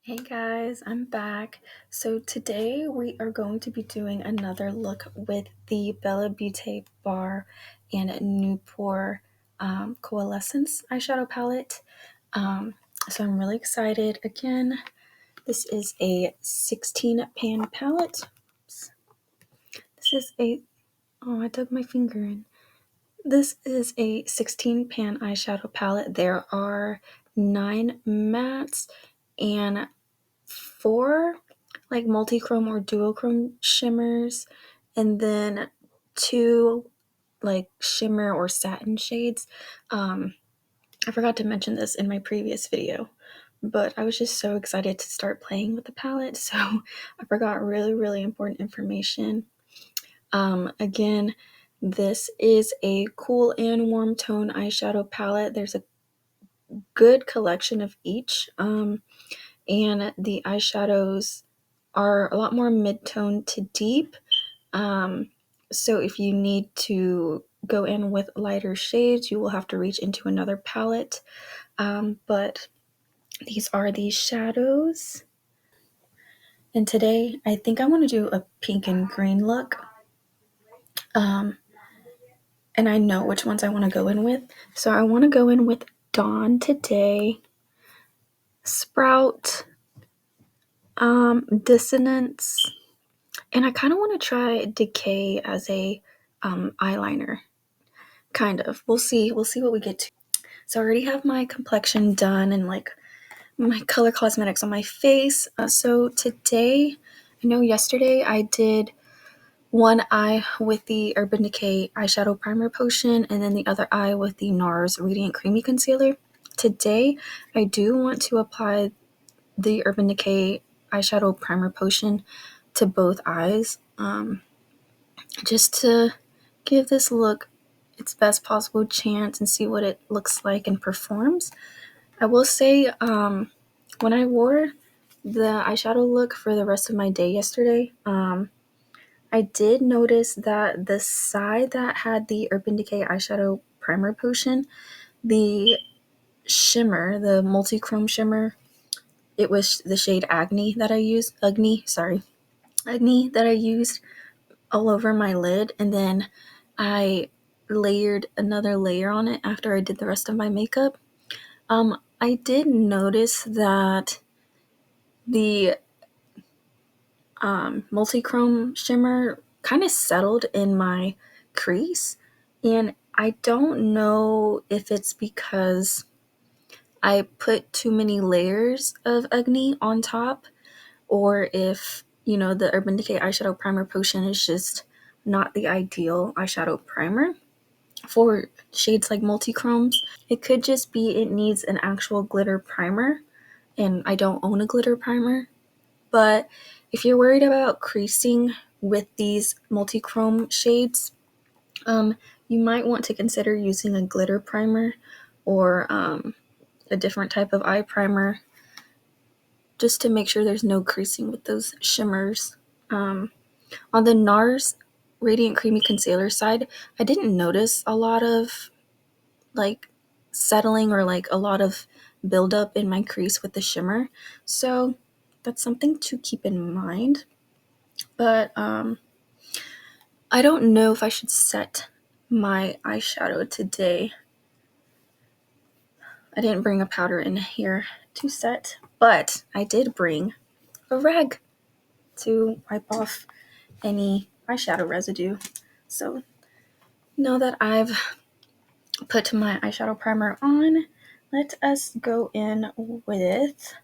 Hey guys, I'm back. So today we are going to be doing another look with the bellabeautebar and Noopur Coalescence eyeshadow palette. So I'm really excited. Again, this is a 16 pan palette. Oops. This is I dug my finger in. This is a 16 pan eyeshadow palette. There are 9 mattes and 4 like multi-chrome or duochrome shimmers, and then 2 like shimmer or satin shades. I forgot to mention this in my previous video, but I was just so excited to start playing with the palette, so I forgot really important information. Again, this is a cool and warm tone eyeshadow palette. There's a good collection of each, and the eyeshadows are a lot more mid-tone to deep. So if you need to go in with lighter shades, you will have to reach into another palette. But these are the shadows. And today, I think I want to do a pink and green look. And I know which ones I want to go in with. So I want to go in with Dawn today, Sprout, Dissonance, and I kind of want to try Decay as a eyeliner. Kind of. We'll see. We'll see what we get to. So I already have my complexion done and like my color cosmetics on my face. So today, I know yesterday I did one eye with the Urban Decay eyeshadow primer potion and then the other eye with the NARS Radiant Creamy Concealer. Today, I do want to apply the Urban Decay eyeshadow primer potion to both eyes, just to give this look its best possible chance and see what it looks like and performs. I will say, when I wore the eyeshadow look for the rest of my day yesterday, I did notice that the side that had the Urban Decay eyeshadow primer potion, the shimmer, the multi-chrome shimmer, it was the shade Agni that I used, Agni that I used all over my lid, and then I layered another layer on it after I did the rest of my makeup. I did notice that the multi-chrome shimmer kind of settled in my crease, and I don't know if it's because I put too many layers of Agni on top, or if, the Urban Decay eyeshadow primer potion is just not the ideal eyeshadow primer for shades like multi-chromes. It could just be it needs an actual glitter primer, and I don't own a glitter primer. But if you're worried about creasing with these multi-chrome shades, you might want to consider using a glitter primer or a different type of eye primer, just to make sure there's no creasing with those shimmers. On the NARS Radiant Creamy Concealer side, I didn't notice a lot of like settling or like a lot of buildup in my crease with the shimmer. So that's something to keep in mind. But I don't know if I should set my eyeshadow today. I didn't bring a powder in here to set, but I did bring a rag to wipe off any eyeshadow residue. So now that I've put my eyeshadow primer on, let us go in with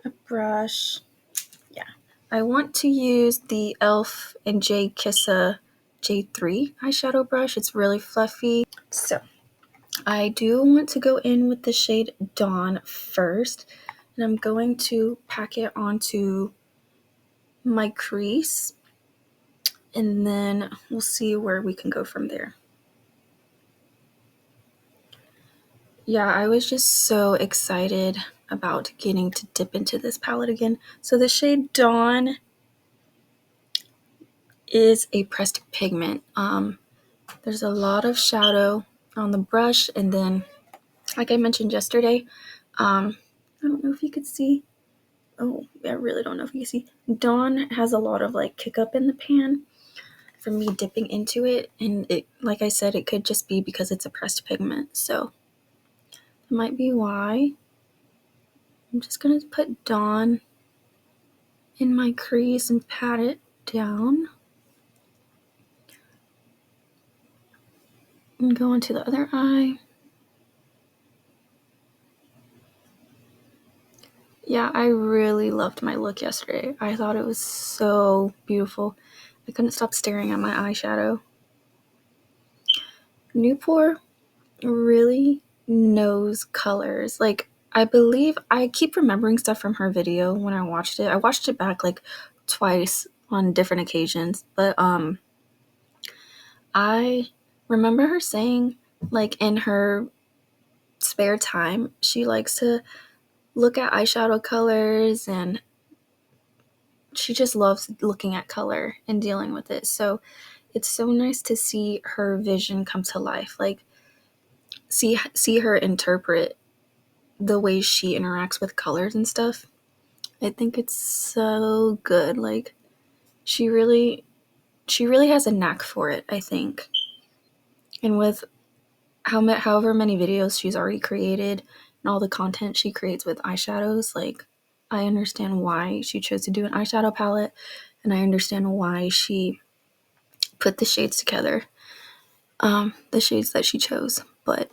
a brush. Yeah, I want to use the e.l.f. and J Kissa J3 eyeshadow brush. It's really fluffy. So I do want to go in with the shade Dawn first, and I'm going to pack it onto my crease, and then we'll see where we can go from there. Yeah, I was just so excited about getting to dip into this palette again. So the shade Dawn is a pressed pigment. There's a lot of shadow on the brush, and then, like I mentioned yesterday, I don't know if you could see, Oh, I really don't know if you can see. Dawn has a lot of like kick up in the pan from me dipping into it, and it, like I said, it could just be because it's a pressed pigment, so that might be why. I'm just gonna put Dawn in my crease and pat it down. And go into the other eye. Yeah, I really loved my look yesterday. I thought it was so beautiful. I couldn't stop staring at my eyeshadow. Noopur really knows colors. Like, I believe I keep remembering stuff from her video when I watched it. I watched it back like twice on different occasions, but I remember her saying, like, in her spare time, she likes to look at eyeshadow colors, and she just loves looking at color and dealing with it. So it's so nice to see her vision come to life. Like, see her interpret the way she interacts with colors and stuff. I think it's so good. Like, she really has a knack for it, I think. And with however many videos she's already created and all the content she creates with eyeshadows, like, I understand why she chose to do an eyeshadow palette, and I understand why she put the shades together, the shades that she chose. But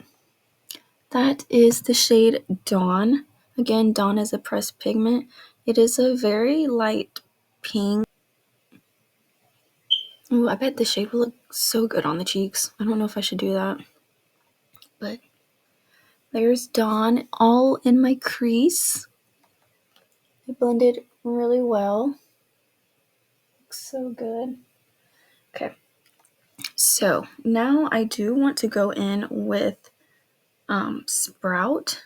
that is the shade Dawn. Again, Dawn is a pressed pigment. It is a very light pink. Ooh, I bet the shade will look so good on the cheeks. I don't know if I should do that. But there's Dawn all in my crease. It blended really well. Looks so good. Okay. So now I do want to go in with Sprout.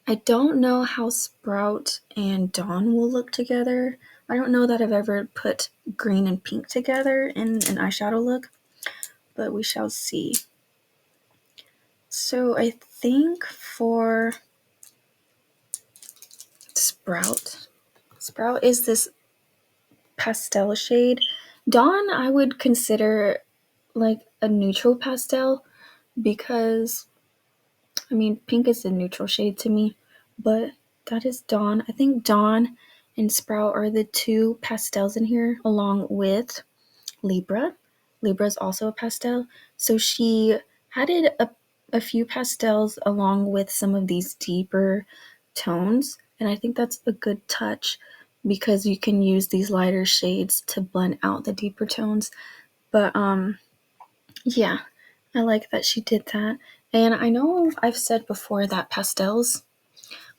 I don't know how Sprout and Dawn will look together. I don't know that I've ever put green and pink together in an eyeshadow look, but we shall see. So I think for Sprout is this pastel shade. Dawn I would consider like a neutral pastel, because I mean, pink is a neutral shade to me, but that is Dawn. I think Dawn and Sprout are the two pastels in here, along with Libra. Libra is also a pastel. So she added a few pastels along with some of these deeper tones, and I think that's a good touch because you can use these lighter shades to blend out the deeper tones. But yeah, I like that she did that. And I know I've said before that pastels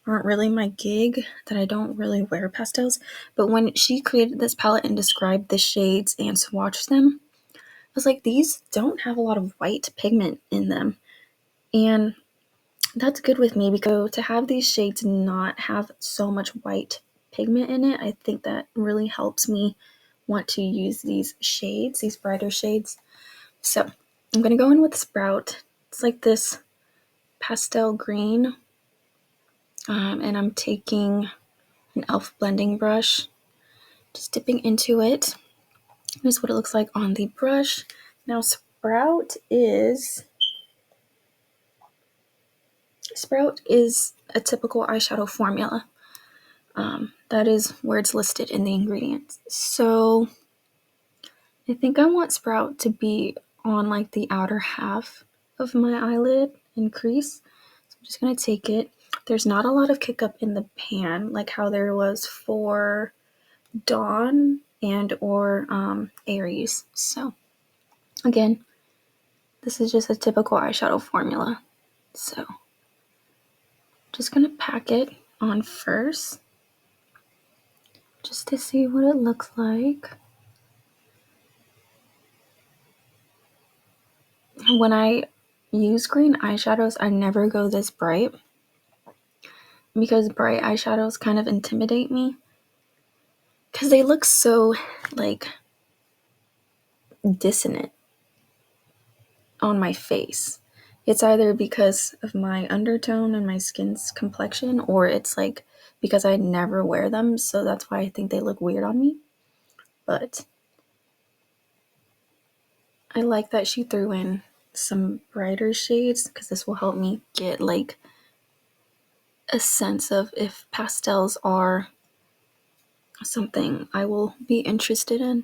aren't really my gig, that I don't really wear pastels. But when she created this palette and described the shades and swatched them, I was like, these don't have a lot of white pigment in them. And that's good with me, because to have these shades not have so much white pigment in it, I think that really helps me want to use these shades, these brighter shades. So I'm going to go in with Sprout. It's like this pastel green. And I'm taking an e.l.f. blending brush, just dipping into it. Here's what it looks like on the brush. Now Sprout is a typical eyeshadow formula. That is where it's listed in the ingredients. So I think I want Sprout to be on like the outer half of my eyelid and crease. So I'm just going to take it. There's not a lot of kick up in the pan like how there was for Dawn and or Aries. So again, this is just a typical eyeshadow formula. So just going to pack it on first just to see what it looks like. When I use green eyeshadows, I never go this bright, because bright eyeshadows kind of intimidate me, because they look so like dissonant on my face. It's either because of my undertone and my skin's complexion, or it's like because I never wear them, so that's why I think they look weird on me. But I like that she threw in some brighter shades because this will help me get like a sense of if pastels are something I will be interested in.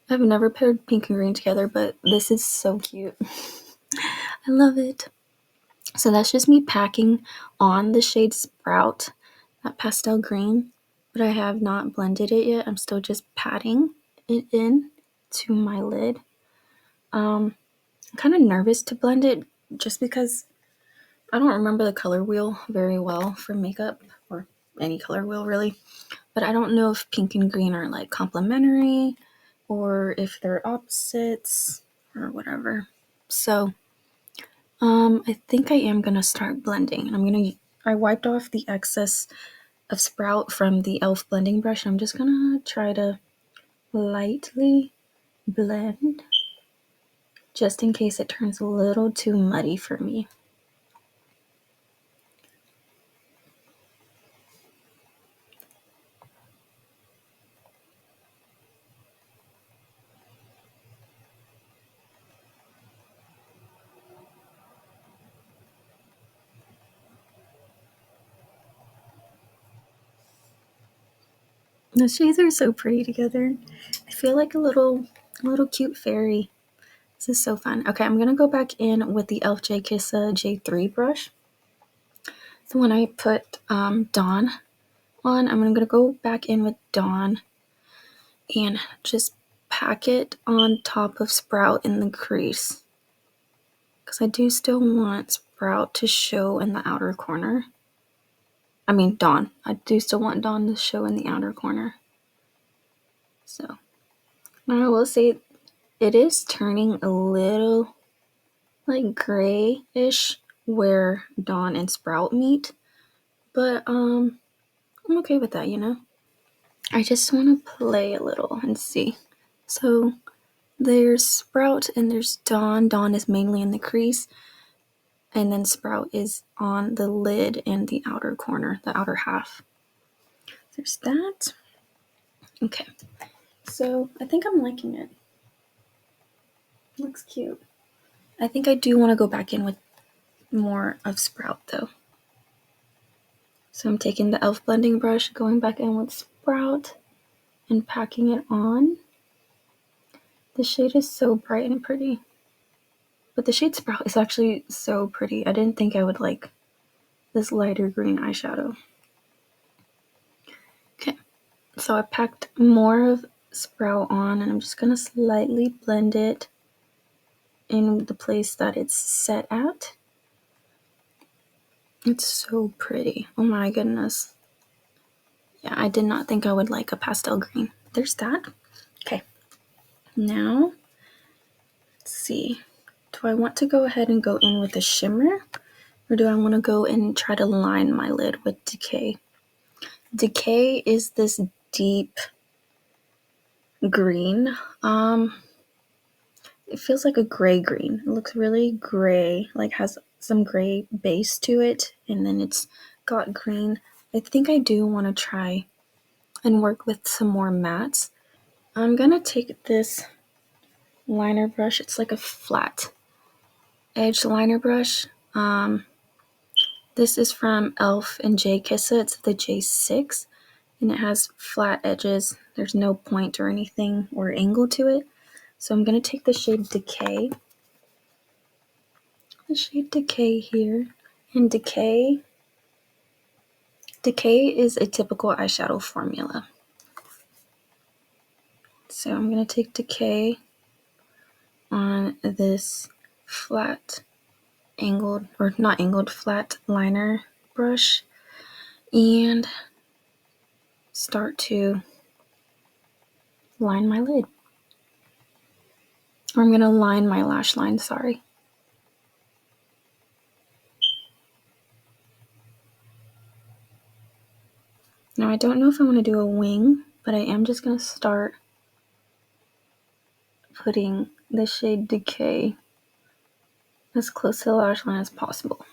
I've never paired pink and green together, but this is so cute. I love it. So that's just me packing on the shade Sprout, that pastel green, but I have not blended it yet. I'm still just patting it in to my lid. I'm kind of nervous to blend it just because I don't remember the color wheel very well for makeup, or any color wheel really, but I don't know if pink and green are like complementary or if they're opposites or whatever. So I think I am gonna start blending. I wiped off the excess of Sprout from the e.l.f. blending brush. I'm just gonna try to lightly blend just in case it turns a little too muddy for me. The shades are so pretty together. I feel like a little cute fairy. This is so fun. Okay, I'm gonna go back in with the e.l.f. J Kissa J3 brush. So when I put Dawn on, I'm gonna go back in with Dawn and just pack it on top of Sprout in the crease. Because I do still want Sprout to show in the outer corner. I mean, Dawn. I do still want Dawn to show in the outer corner. So, I will say it is turning a little like grayish where Dawn and Sprout meet. But, I'm okay with that, you know? I just want to play a little and see. So, there's Sprout and there's Dawn. Dawn is mainly in the crease. And then Sprout is on the lid and the outer corner, the outer half. There's that. Okay. So I think I'm liking it. Looks cute. I think I do want to go back in with more of Sprout though. So I'm taking the e.l.f. blending brush, going back in with Sprout, and packing it on. The shade is so bright and pretty. But the shade Sprout is actually so pretty. I didn't think I would like this lighter green eyeshadow. Okay, so I packed more of Sprout on, and I'm just going to slightly blend it in the place that it's set at. It's so pretty. Oh my goodness. Yeah, I did not think I would like a pastel green. There's that. Okay. Now, let's see. Do I want to go ahead and go in with a shimmer? Or do I want to go and try to line my lid with Decay? Decay is this deep green. It feels like a gray green. It looks really gray, like has some gray base to it, and then it's got green. I think I do want to try and work with some more mattes. I'm gonna take this liner brush. It's like a flat edge liner brush. This is from e.l.f. and J Kissa. It's the J6, and it has flat edges. There's no point or anything or angle to it. So I'm gonna take the shade Decay. The shade Decay here. And Decay is a typical eyeshadow formula. So I'm going to take Decay on this flat angled, or not angled, flat liner brush and start to line my lid. Or I'm going to line my lash line, sorry. Now I don't know if I want to do a wing, but I am just going to start putting the shade Decay as close to the lash line as possible.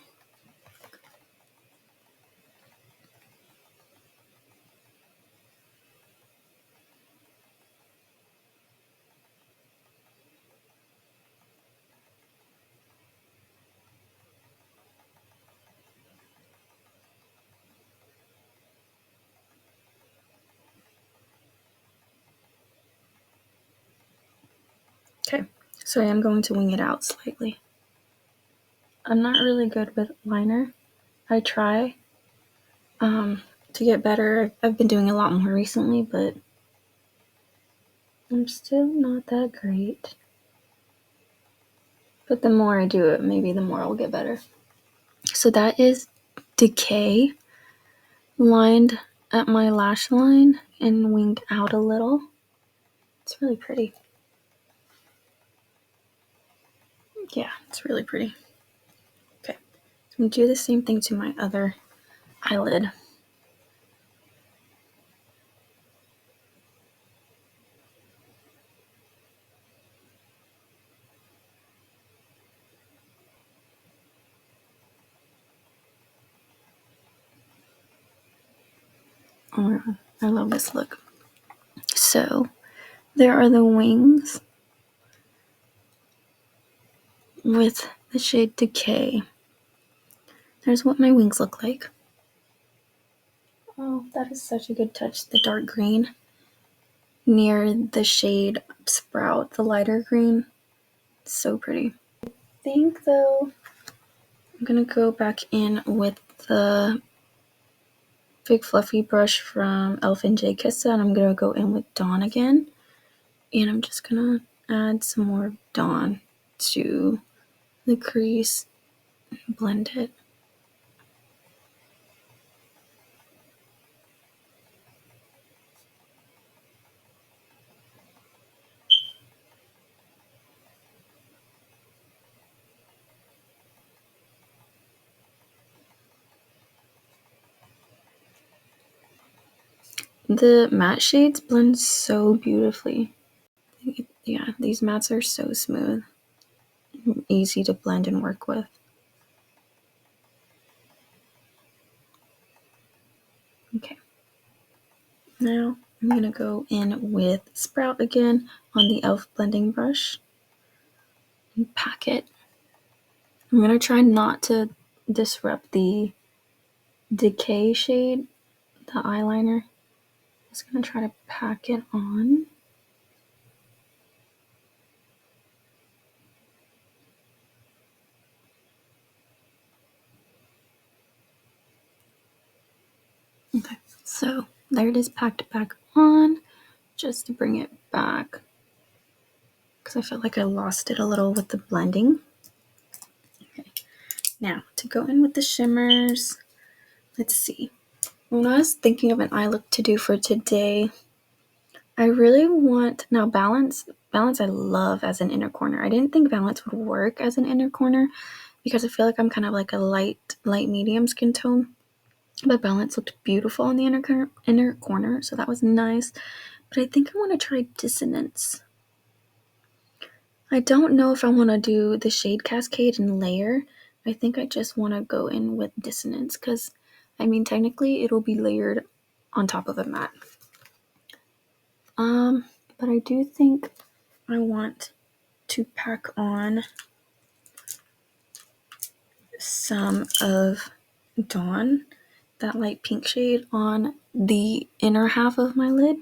Okay, so I am going to wing it out slightly. I'm not really good with liner. I try to get better. I've been doing a lot more recently, but I'm still not that great. But the more I do it, maybe the more I'll get better. So that is Decay lined at my lash line and winged out a little. It's really pretty. Yeah, it's really pretty. Okay, so I'm going to do the same thing to my other eyelid. Oh, I love this look. So there are the wings with the shade Decay. There's what my wings look like. Oh, that is such a good touch. The dark green near the shade Sprout, the lighter green. So pretty. I think though I'm gonna go back in with the big fluffy brush from Elf and J Kissa, and I'm gonna go in with Dawn again. And I'm just gonna add some more Dawn to the crease and blend it. The matte shades blend so beautifully. Yeah, these mattes are so smooth, easy to blend and work with. Okay, now I'm gonna go in with Sprout again on the Elf blending brush and pack it. I'm gonna try not to disrupt the Decay shade, the eyeliner. Just gonna try to pack it on. Okay, so there it is packed back on, just to bring it back because I felt like I lost it a little with the blending. Okay, now to go in with the shimmers, let's see. When I was thinking of an eye look to do for today, I really want, now balance I love as an inner corner. I didn't think balance would work as an inner corner because I feel like I'm kind of like a light medium skin tone. But balance looked beautiful in the inner corner, so that was nice. But I think I want to try dissonance. I don't know if I want to do the shade cascade and layer. I think I just want to go in with dissonance because, I mean, technically it'll be layered on top of a matte. But I do think I want to pack on some of Dawn, that light pink shade, on the inner half of my lid,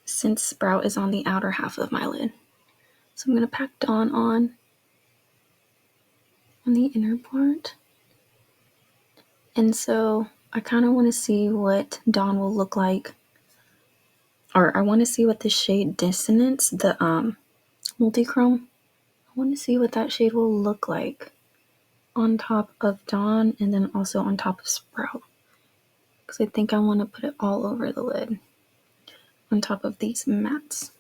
since Sprout is on the outer half of my lid. So I'm going to pack Dawn on the inner part. And so I kind of want to see what Dawn will look like, or I want to see what the shade Dissonance, the multi-chrome, I want to see what that shade will look like on top of Dawn and then also on top of Sprout. Because I think I want to put it all over the lid on top of these mattes.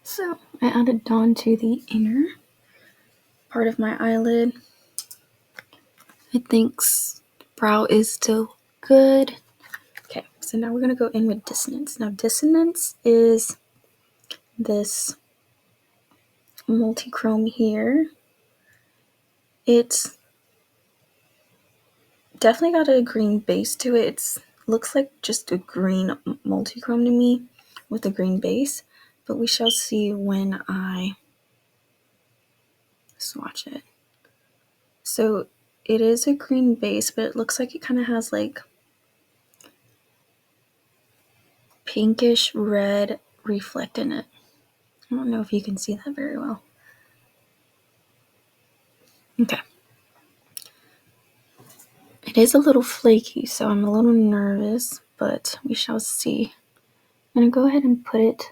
So I added Dawn to the inner part of my eyelid. I think Sprout is still good. Okay, so now we're going to go in with Dissonance. Now, Dissonance is this multi-chrome here. It's definitely got a green base to it. It looks like just a green multi-chrome to me with a green base, but we shall see when I swatch it. So it is a green base, but it looks like it kind of has like pinkish red reflect in it. I don't know if you can see that very well. Okay. It is a little flaky, so I'm a little nervous, but we shall see. I'm going to go ahead and put it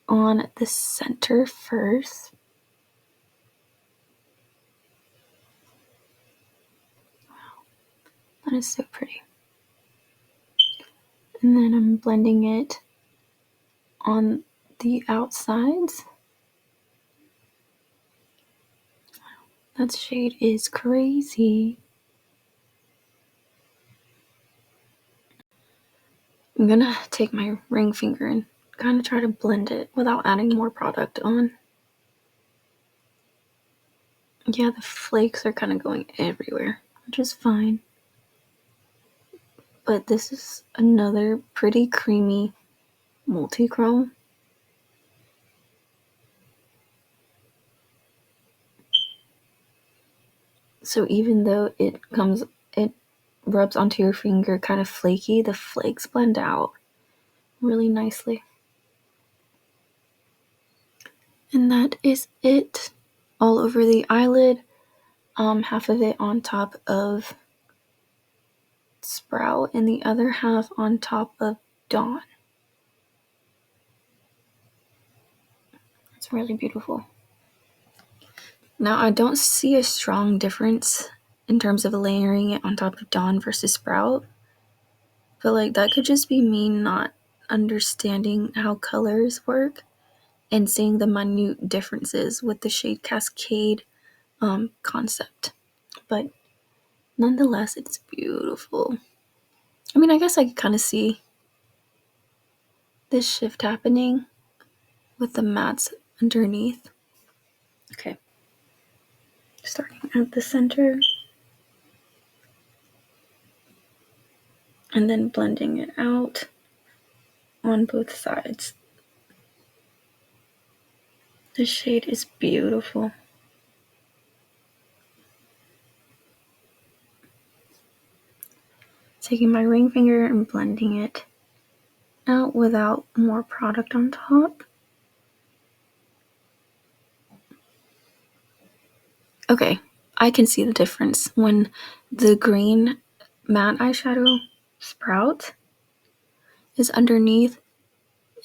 on the center first. Wow, that is so pretty. And then I'm blending it on the outsides. That shade is crazy. I'm gonna take my ring finger and kind of try to blend it without adding more product on. Yeah, the flakes are kind of going everywhere, which is fine. But this is another pretty creamy multi-chrome. So even though it rubs onto your finger kind of flaky, the flakes blend out really nicely. And that is it. All over the eyelid. Half of it on top of Sprout and the other half on top of Dawn. It's really beautiful. Now I don't see a strong difference in terms of layering it on top of Dawn versus Sprout. But like that could just be me not understanding how colors work and seeing the minute differences with the shade cascade concept. But nonetheless, it's beautiful. I mean, I guess I could kind of see this shift happening with the mattes underneath. Okay. Starting at the center and then blending it out on both sides. The shade is beautiful. Taking my ring finger and blending it out without more product on top. Okay, I can see the difference when the green matte eyeshadow Sprout is underneath,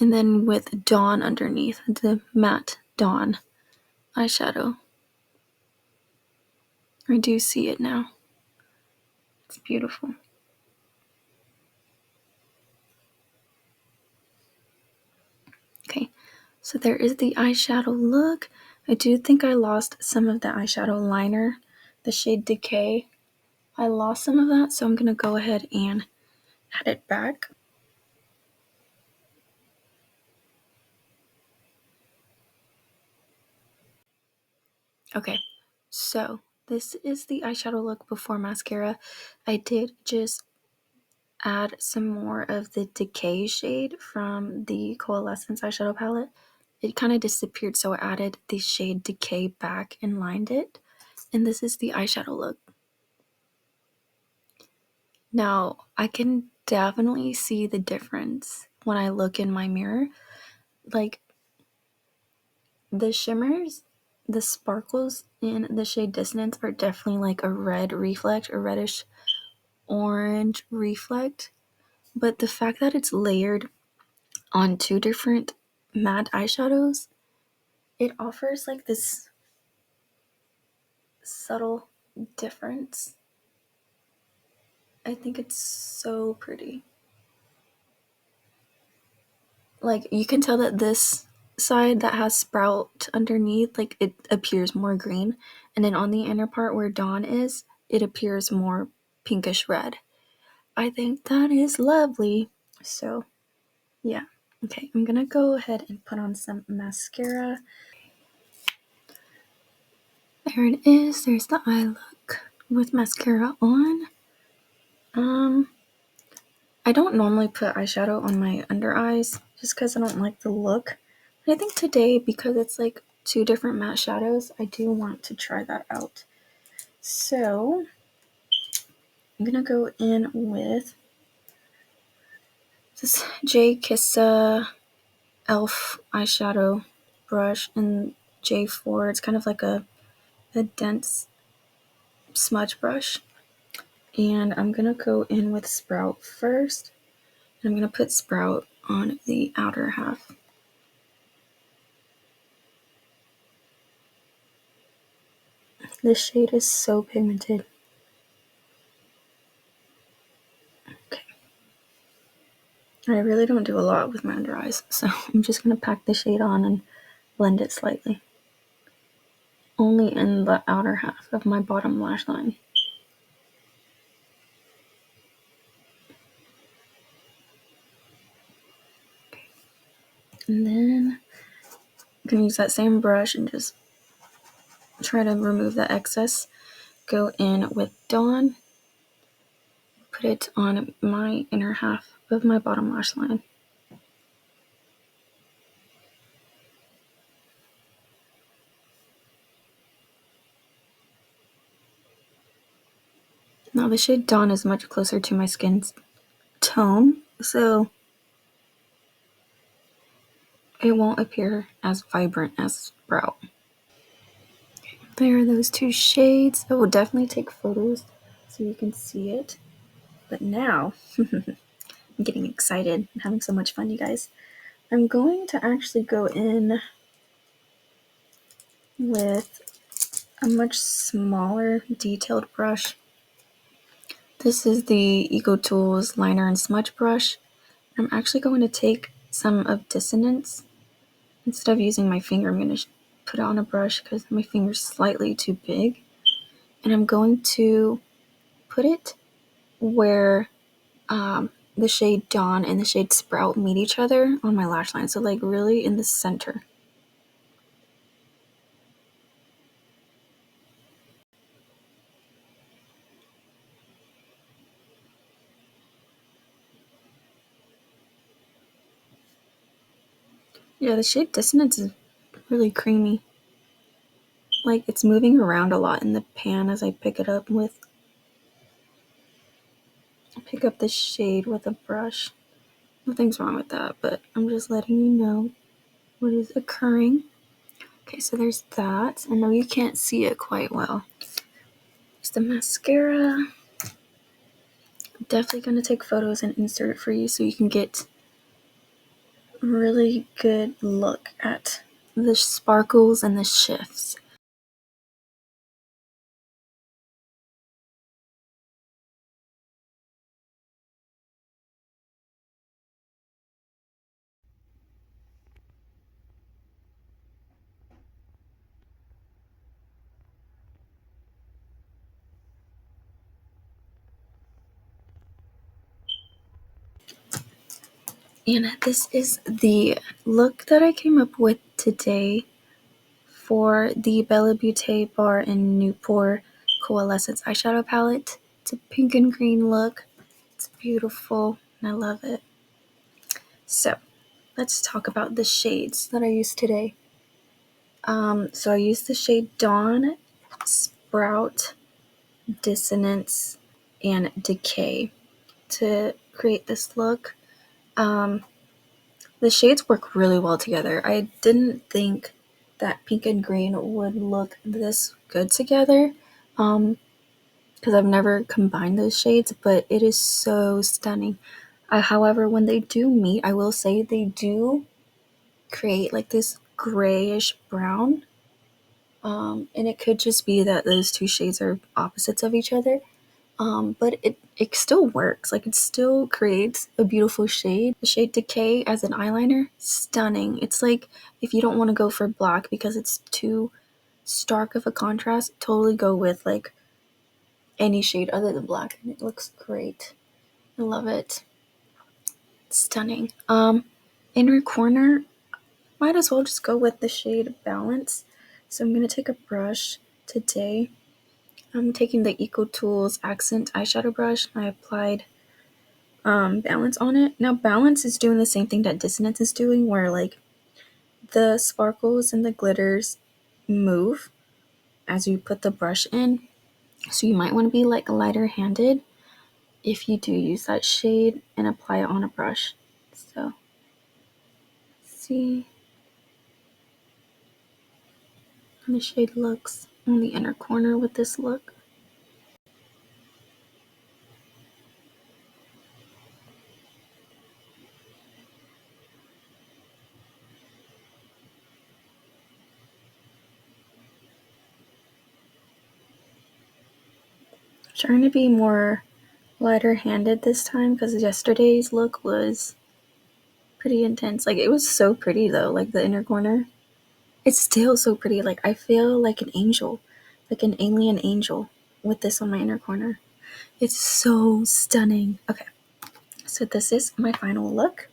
and then with Dawn underneath, the matte Dawn eyeshadow. I do see it now. It's beautiful. Okay, so there is the eyeshadow look. I do think I lost some of the eyeshadow liner, the shade Decay. I lost some of that, so I'm going to go ahead and add it back. Okay, so this is the eyeshadow look before mascara. I did just add some more of the Decay shade from the Coalescence eyeshadow palette. It kind of disappeared, so I added the shade Decay back and lined it. And this is the eyeshadow look. Now, I can definitely see the difference when I look in my mirror. Like, the shimmers, the sparkles in the shade Dissonance are definitely like a red reflect, a reddish orange reflect. But the fact that it's layered on two different matte eyeshadows, it offers like this subtle difference. I think it's so pretty. Like you can tell that this side that has Sprout underneath, like it appears more green, and then on the inner part where Dawn is, it appears more pinkish red. I think that is lovely. So, yeah. Okay, I'm gonna go ahead and put on some mascara. There it is. There's the eye look with mascara on. I don't normally put eyeshadow on my under eyes just because I don't like the look. But I think today, because it's like two different matte shadows, I do want to try that out. So I'm gonna go in with this J Kissa Elf eyeshadow brush in J4. It's kind of like a dense smudge brush. And I'm gonna go in with Sprout first. And I'm gonna put Sprout on the outer half. This shade is so pigmented. Okay. I really don't do a lot with my under eyes, so I'm just gonna pack the shade on and blend it slightly. Only in the outer half of my bottom lash line. Okay. And then I'm gonna use that same brush and just try to remove the excess. Go in with Dawn, put it on my inner half of my bottom lash line. Now the shade Dawn is much closer to my skin's tone, so it won't appear as vibrant as Sprout. There are those two shades. I will definitely take photos so you can see it. But now, I'm getting excited and having so much fun, you guys. I'm going to actually go in with a much smaller detailed brush. This is the Eco Tools liner and smudge brush. I'm actually going to take some of Dissonance. Instead of using my finger, I'm going to put it on a brush because my finger's slightly too big. And I'm going to put it where the shade Dawn and the shade Sprout meet each other on my lash line. So like really in the center. Yeah, the shade Dissonance is really creamy. Like it's moving around a lot in the pan as I pick it up with. Pick up the shade with a brush. Nothing's wrong with that, but I'm just letting you know what is occurring. Okay, so there's that. I know you can't see it quite well. There's the mascara. I'm definitely going to take photos and insert it for you so you can get a really good look at the sparkles and the shifts. And this is the look that I came up with today for the bellabeautebar and Noopur Coalescence eyeshadow palette. It's a pink and green look. It's beautiful and I love it. So let's talk about the shades that I used today. So I used the shade Dawn, Sprout, Dissonance, and Decay to create this look. The shades work really well together. I didn't think that pink and green would look this good together because I've never combined those shades, but it is so stunning. However, when they do meet, I will say they do create like this grayish brown. And it could just be that those two shades are opposites of each other. But it still works. Like it still creates a beautiful shade. The shade Decay as an eyeliner, stunning. It's like if you don't want to go for black because it's too stark of a contrast, totally go with like any shade other than black and it looks great. I love it. Stunning. Inner corner, might as well just go with the shade Balance. So I'm going to take a brush today. I'm taking the Eco Tools Accent eyeshadow brush. I applied Balance on it. Now Balance is doing the same thing that Dissonance is doing, where like the sparkles and the glitters move as you put the brush in. So you might want to be like lighter handed if you do use that shade and apply it on a brush. So see how the shade looks on the inner corner with this look. Trying to be more lighter handed this time because yesterday's look was pretty intense. Like it was so pretty though, like the inner corner. It's still so pretty. Like I feel like an angel, like an alien angel with this on my inner corner. It's so stunning. Okay, so this is my final look.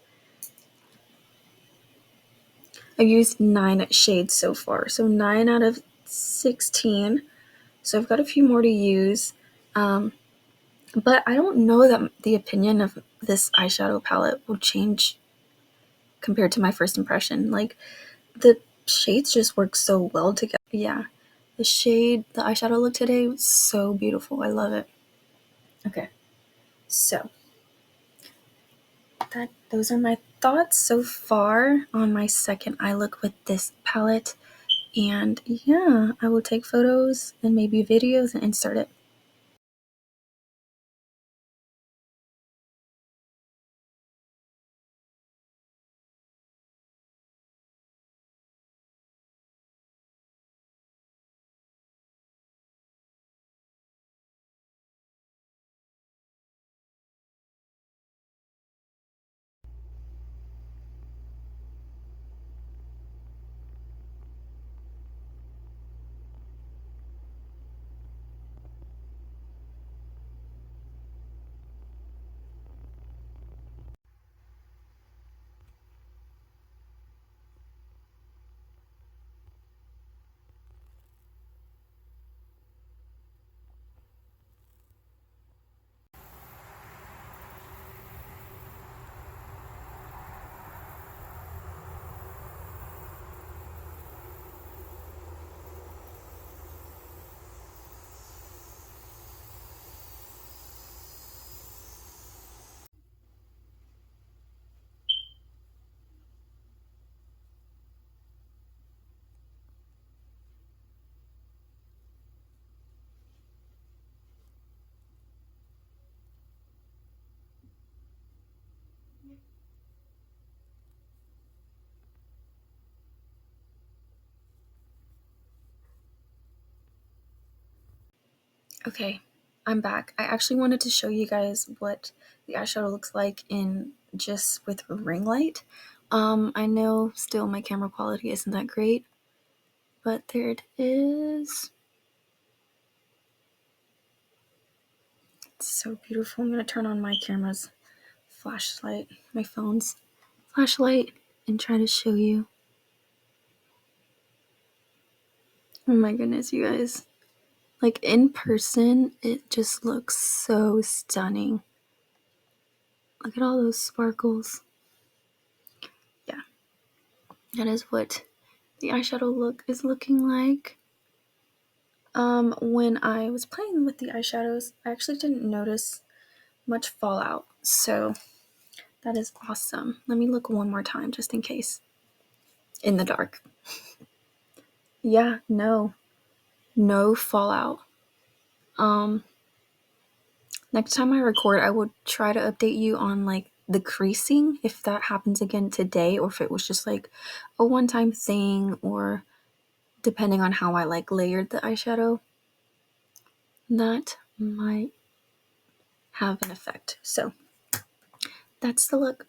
I've used 9 shades so far, so 9 out of 16. So I've got a few more to use. But I don't know that the opinion of this eyeshadow palette will change compared to my first impression. Like the shades just work so well together. Yeah, the eyeshadow look today was so beautiful. I love it. Okay, so those are my thoughts so far on my second eye look with this palette. And yeah, I will take photos and maybe videos and insert it. Okay, I'm back. I actually wanted to show you guys what the eyeshadow looks like in just with ring light. I know still my camera quality isn't that great, but there it is. It's so beautiful. I'm gonna turn on my camera's flashlight, my phone's flashlight, and try to show you. Oh my goodness, you guys. Like in person, it just looks so stunning. Look at all those sparkles. Yeah, that is what the eyeshadow look is looking like. When I was playing with the eyeshadows, I actually didn't notice much fallout, so that is awesome. Let me look one more time just in case. In the dark. Yeah, no fallout. Um, Next time I record, I will try to update you on like the creasing if that happens again today, or if it was just like a one-time thing, or depending on how I like layered the eyeshadow, that might have an effect. So that's the look.